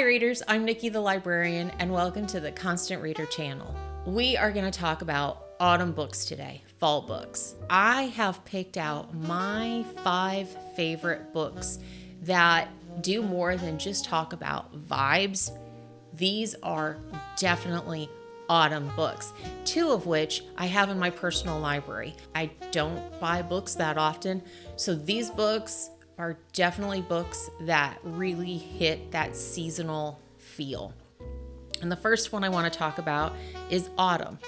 readers, I'm Nikki the Librarian, and welcome to the Constant Reader channel. We are going to talk about autumn books today, fall books. I have picked out my 5 favorite books that do more than just talk about vibes. These are definitely autumn books, 2 of which I have in my personal library. I don't buy books that often, so these books are definitely books that really hit that seasonal feel. And the first one I want to talk about is Autumn,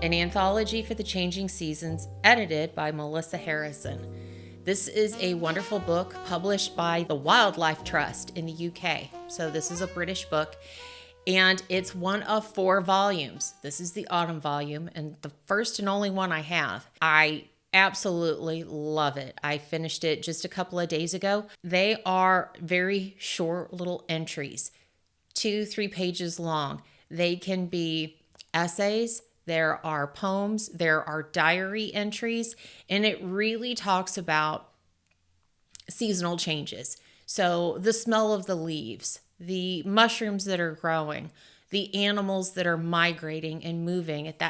an anthology for the changing seasons, edited by Melissa Harrison. This is a wonderful book published by the Wildlife Trust in the UK. So this is a British book, and it's one of 4 volumes. This is the Autumn volume, and the first and only one I have. I absolutely love it. I finished it just a couple of days ago. They are very short little entries, 2-3 pages long. They can be essays, there are poems, there are diary entries, and it really talks about seasonal changes. So the smell of the leaves, the mushrooms that are growing, the animals that are migrating and moving at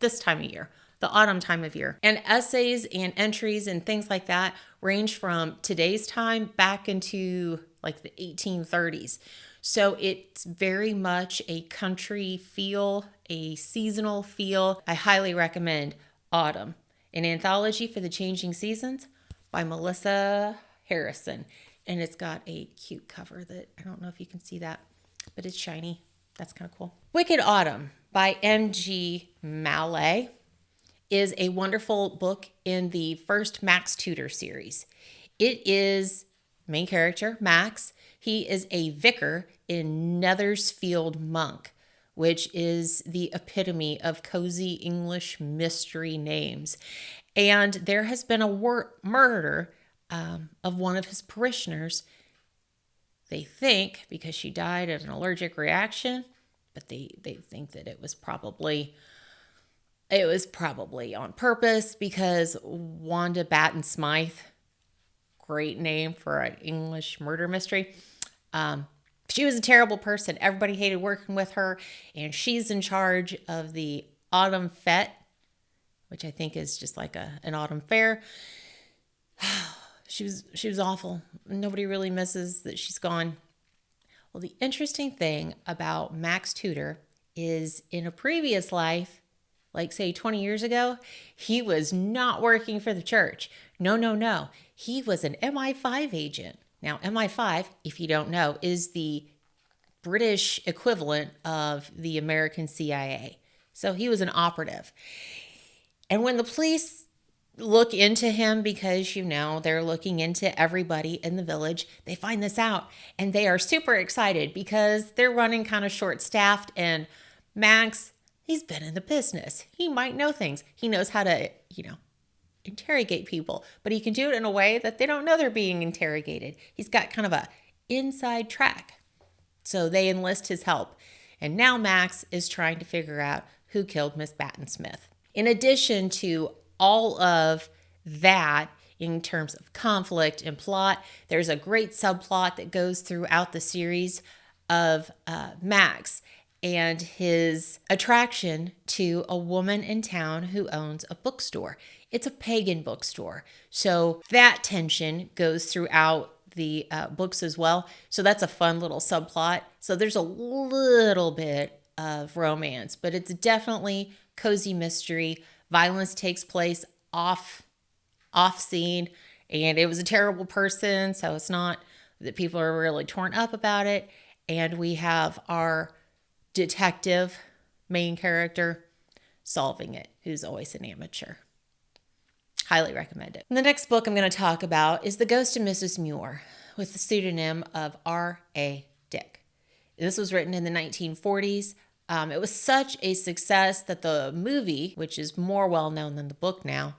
this time of year, the autumn time of year. And essays and entries and things like that range from today's time back into like the 1830s. So it's very much a country feel, a seasonal feel. I highly recommend Autumn, an anthology for the changing seasons by Melissa Harrison. And it's got a cute cover that I don't know if you can see that, but it's shiny. That's kind of cool. Wicked Autumn by M.G. Mallet is a wonderful book in the first Max Tutor series. It is main character, Max. He is a vicar in Nethersfield Monk, which is the epitome of cozy English mystery names. And there has been a murder of one of his parishioners. They think because she died of an allergic reaction, but they think that it was probably on purpose because Wanda Batten Smythe, great name for an English murder mystery. She was a terrible person. Everybody hated working with her, and she's in charge of the Autumn Fete, which I think is just like an autumn fair. She was awful. Nobody really misses that she's gone. Well, the interesting thing about Max Tutor is in a previous life, like say 20 years ago, he was not working for the church. No. He was an MI5 agent. Now, MI5, if you don't know, is the British equivalent of the American CIA. So he was an operative. And when the police look into him, because, they're looking into everybody in the village, they find this out and they are super excited because they're running kind of short-staffed, and Max, he's been in the business. He might know things. He knows how to, interrogate people, but he can do it in a way that they don't know they're being interrogated. He's got kind of a inside track. So they enlist his help. And now Max is trying to figure out who killed Miss Batten Smith. In addition to all of that, in terms of conflict and plot, there's a great subplot that goes throughout the series of Max and his attraction to a woman in town who owns a bookstore. It's a pagan bookstore. So that tension goes throughout the books as well. So that's a fun little subplot. So there's a little bit of romance, but it's definitely cozy mystery. Violence takes place off scene, and it was a terrible person, so it's not that people are really torn up about it. And we have our detective main character solving it, who's always an amateur. Highly recommend it. And the next book I'm going to talk about is The Ghost of Mrs. Muir, with the pseudonym of R.A. Dick. This was written in the 1940s. It was such a success that the movie, which is more well-known than the book now,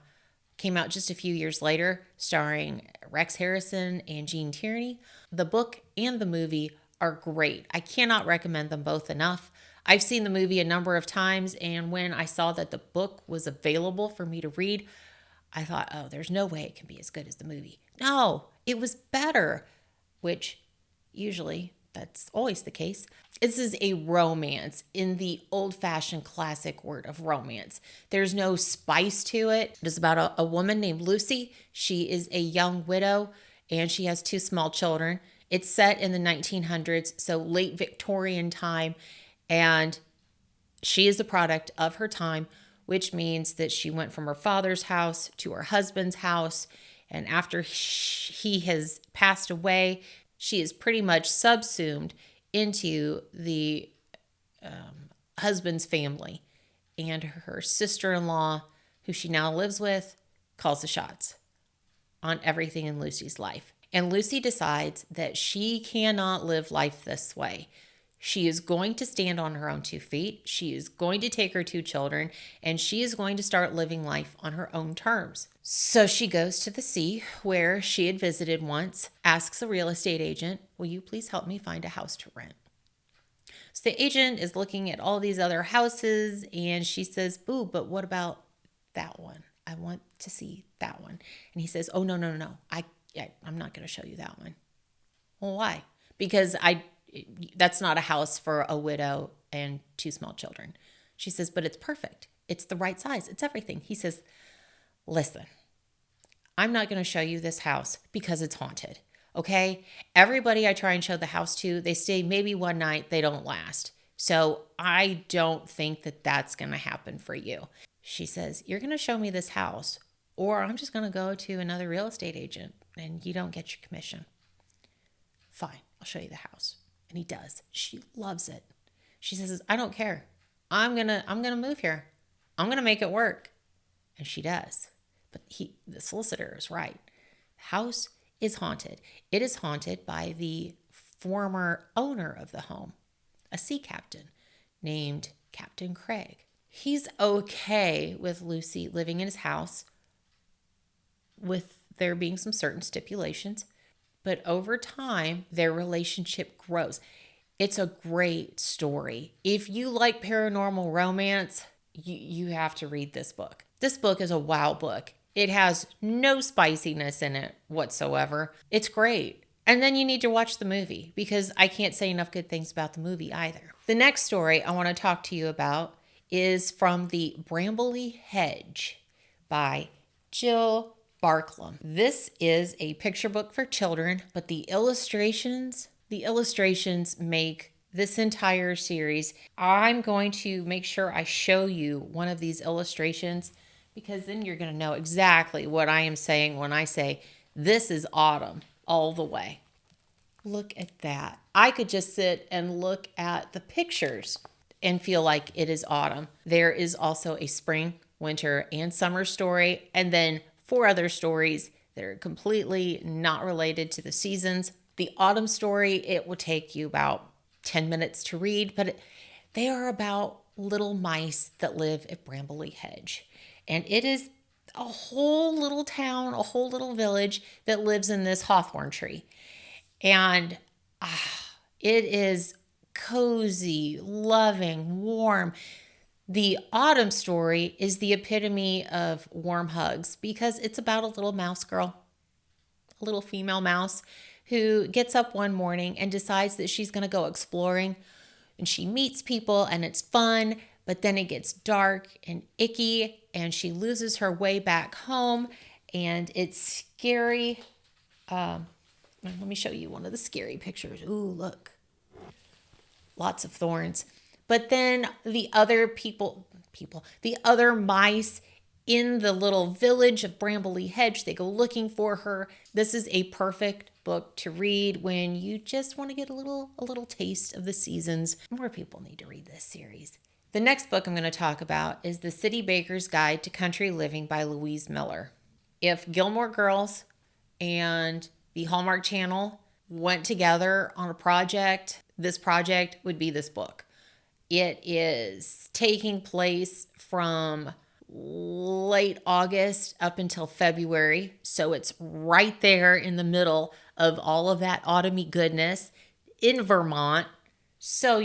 came out just a few years later, starring Rex Harrison and Gene Tierney. The book and the movie are great. I cannot recommend them both enough. I've seen the movie a number of times, and when I saw that the book was available for me to read, I thought, oh, there's no way it can be as good as the movie. No, it was better, which usually that's always the case. This is a romance in the old-fashioned classic word of romance. There's no spice to it. It is about a woman named Lucy. She is a young widow and she has two small children. It's set in the 1900s, so late Victorian time, and she is a product of her time, which means that she went from her father's house to her husband's house, and after he has passed away, she is pretty much subsumed into the husband's family. And her sister-in-law, who she now lives with, calls the shots on everything in Lucy's life. And Lucy decides that she cannot live life this way. She is going to stand on her own 2 feet. She is going to take her 2 children, and she is going to start living life on her own terms. So she goes to the sea where she had visited once, asks a real estate agent, will you please help me find a house to rent? So the agent is looking at all these other houses, and she says, boo, but what about that one? I want to see that one. And he says, oh, no. I'm not going to show you that one. Well, why? Because that's not a house for a widow and 2 small children. She says, but it's perfect. It's the right size. It's everything. He says, listen, I'm not going to show you this house because it's haunted. Okay? Everybody I try and show the house to, they stay maybe one night, they don't last. So I don't think that that's going to happen for you. She says, you're going to show me this house, or I'm just going to go to another real estate agent and you don't get your commission. Fine, I'll show you the house. And he does. She loves it. She says, I don't care. I'm gonna move here. I'm gonna make it work. And she does. But the solicitor is right. The house is haunted. It is haunted by the former owner of the home, a sea captain named Captain Craig. He's okay with Lucy living in his house, with there being some certain stipulations. But over time, their relationship grows. It's a great story. If you like paranormal romance, you have to read this book. This book is a wow book. It has no spiciness in it whatsoever. It's great. And then you need to watch the movie, because I can't say enough good things about the movie either. The next story I want to talk to you about is from the Brambley Hedge by Jill Barklam. This is a picture book for children, but the illustrations make this entire series. I'm going to make sure I show you one of these illustrations, because then you're going to know exactly what I am saying when I say this is autumn all the way. Look at that. I could just sit and look at the pictures and feel like it is autumn. There is also a spring, winter, and summer story, and then 4 other stories that are completely not related to the seasons. The autumn story, it will take you about 10 minutes to read, but they are about little mice that live at Brambley Hedge. And it is a whole little town, a whole little village that lives in this hawthorn tree. And it is cozy, loving, warm. The autumn story is the epitome of warm hugs, because it's about a little mouse girl, a little female mouse, who gets up one morning and decides that she's going to go exploring. And she meets people and it's fun, but then it gets dark and icky and she loses her way back home and it's scary. Let me show you one of the scary pictures. Ooh, look. Lots of thorns. But then the other the other mice in the little village of Brambley Hedge, they go looking for her. This is a perfect book to read when you just want to get a little taste of the seasons. More people need to read this series. The next book I'm going to talk about is The City Baker's Guide to Country Living by Louise Miller. If Gilmore Girls and the Hallmark Channel went together on a project, this project would be this book. It is taking place from late August up until February. So it's right there in the middle of all of that autumny goodness in Vermont. So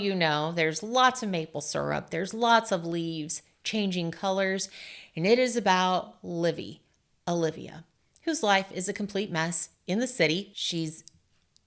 there's lots of maple syrup. There's lots of leaves changing colors. And it is about Olivia, whose life is a complete mess in the city. She's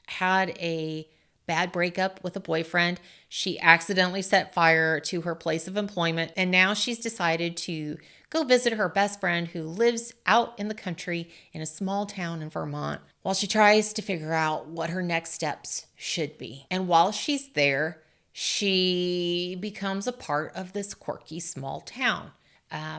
had a bad breakup with a boyfriend. She accidentally set fire to her place of employment, and now she's decided to go visit her best friend who lives out in the country in a small town in Vermont while she tries to figure out what her next steps should be. And while she's there, she becomes a part of this quirky small town.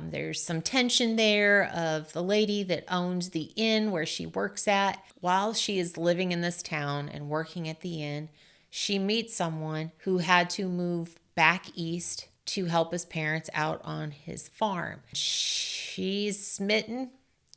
There's some tension there of the lady that owns the inn where she works at. While she is living in this town and working at the inn, she meets someone who had to move back east to help his parents out on his farm. She's smitten.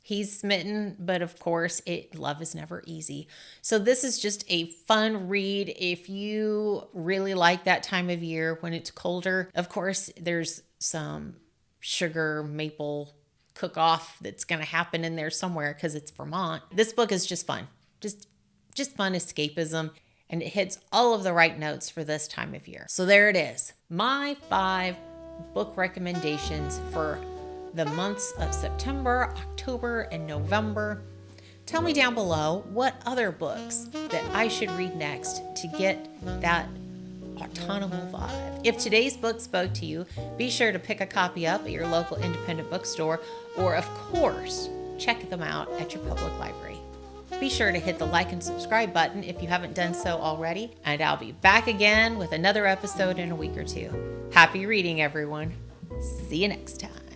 He's smitten, but of course, love is never easy. So this is just a fun read if you really like that time of year when it's colder. Of course, there's some sugar maple cook-off that's going to happen in there somewhere because it's Vermont. This book is just fun. Just fun escapism, and it hits all of the right notes for this time of year. So there it is. My 5 book recommendations for the months of September, October, and November. Tell me down below what other books that I should read next to get that autumnal vibe. If today's book spoke to you, be sure to pick a copy up at your local independent bookstore, or of course, check them out at your public library. Be sure to hit the like and subscribe button if you haven't done so already, and I'll be back again with another episode in a week or two. Happy reading, everyone. See you next time.